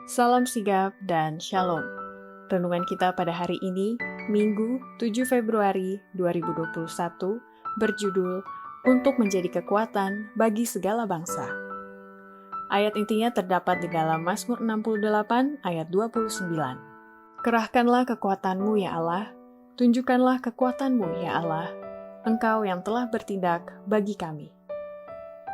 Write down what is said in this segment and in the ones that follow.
Salam sigap dan shalom. Renungan kita pada hari ini, Minggu 7 Februari 2021, berjudul Untuk Menjadi Kekuatan Bagi Segala Bangsa. Ayat intinya terdapat di dalam Mazmur 68 ayat 29. Kerahkanlah kekuatanmu ya Allah, tunjukkanlah kekuatanmu ya Allah, Engkau yang telah bertindak bagi kami.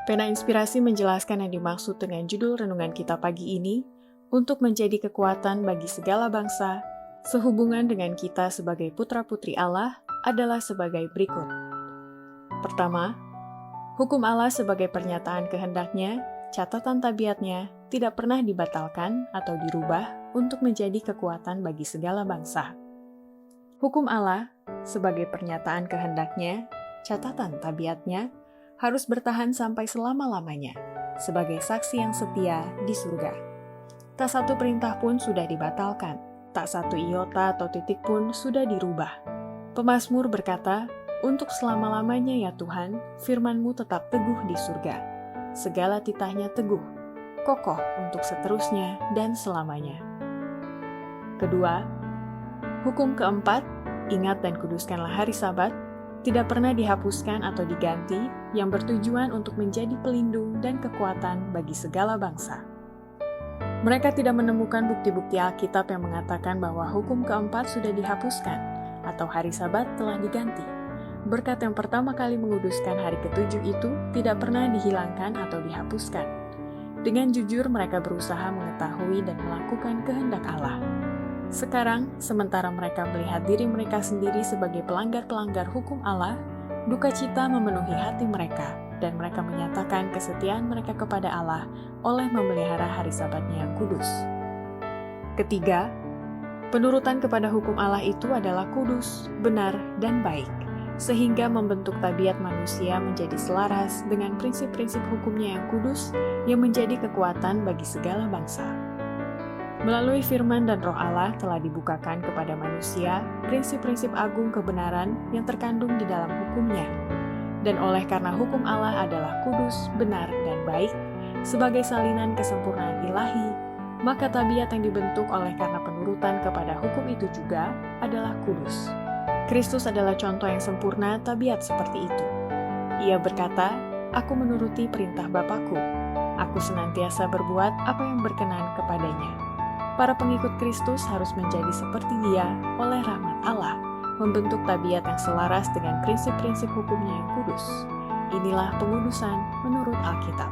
Pena Inspirasi menjelaskan yang dimaksud dengan judul renungan kita pagi ini, untuk menjadi kekuatan bagi segala bangsa, sehubungan dengan kita sebagai putra-putri Allah adalah sebagai berikut. Pertama, hukum Allah sebagai pernyataan kehendaknya, catatan tabiatnya, tidak pernah dibatalkan atau dirubah untuk menjadi kekuatan bagi segala bangsa. Hukum Allah sebagai pernyataan kehendaknya, catatan tabiatnya, harus bertahan sampai selama-lamanya, sebagai saksi yang setia di surga. Tak satu perintah pun sudah dibatalkan, tak satu iota atau titik pun sudah dirubah. Pemazmur berkata, untuk selama-lamanya ya Tuhan, firman-Mu tetap teguh di surga. Segala titahnya teguh, kokoh untuk seterusnya dan selamanya. Kedua, hukum keempat, ingat dan kuduskanlah hari Sabat, tidak pernah dihapuskan atau diganti, yang bertujuan untuk menjadi pelindung dan kekuatan bagi segala bangsa. Mereka tidak menemukan bukti-bukti Alkitab yang mengatakan bahwa hukum keempat sudah dihapuskan atau hari Sabat telah diganti. Berkat yang pertama kali menguduskan hari ketujuh itu tidak pernah dihilangkan atau dihapuskan. Dengan jujur mereka berusaha mengetahui dan melakukan kehendak Allah. Sekarang, sementara mereka melihat diri mereka sendiri sebagai pelanggar-pelanggar hukum Allah, duka cita memenuhi hati mereka, dan mereka menyatakan kesetiaan mereka kepada Allah oleh memelihara hari Sabatnya yang kudus. Ketiga, penurutan kepada hukum Allah itu adalah kudus, benar, dan baik, sehingga membentuk tabiat manusia menjadi selaras dengan prinsip-prinsip hukumnya yang kudus yang menjadi kekuatan bagi segala bangsa. Melalui firman dan roh Allah telah dibukakan kepada manusia prinsip-prinsip agung kebenaran yang terkandung di dalam hukumnya. Dan oleh karena hukum Allah adalah kudus, benar, dan baik, sebagai salinan kesempurnaan ilahi, maka tabiat yang dibentuk oleh karena penurutan kepada hukum itu juga adalah kudus. Kristus adalah contoh yang sempurna tabiat seperti itu. Ia berkata, "Aku menuruti perintah Bapa-Ku. Aku senantiasa berbuat apa yang berkenan kepadanya." Para pengikut Kristus harus menjadi seperti Dia oleh rahmat Allah, membentuk tabiat yang selaras dengan prinsip-prinsip hukumnya yang kudus. Inilah pengudusan menurut Alkitab.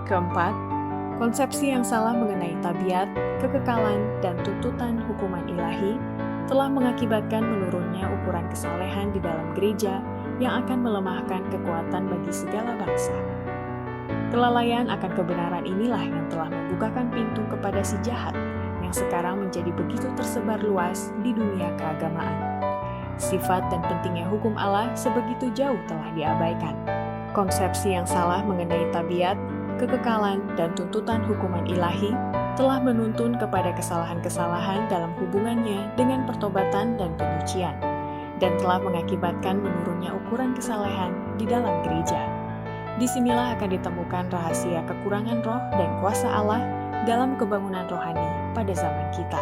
Keempat, konsepsi yang salah mengenai tabiat, kekekalan, dan tuntutan hukuman ilahi telah mengakibatkan menurunnya ukuran kesalehan di dalam gereja yang akan melemahkan kekuatan bagi segala bangsa. Kelalaian akan kebenaran inilah yang telah membukakan pintu kepada si jahat yang sekarang menjadi begitu tersebar luas di dunia keagamaan. Sifat dan pentingnya hukum Allah sebegitu jauh telah diabaikan. Konsepsi yang salah mengenai tabiat, kekekalan, dan tuntutan hukuman ilahi telah menuntun kepada kesalahan-kesalahan dalam hubungannya dengan pertobatan dan penyucian, dan telah mengakibatkan menurunnya ukuran kesalehan di dalam gereja. Disinilah akan ditemukan rahasia kekurangan roh dan kuasa Allah dalam kebangunan rohani pada zaman kita.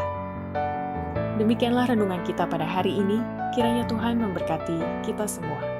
Demikianlah renungan kita pada hari ini, kiranya Tuhan memberkati kita semua.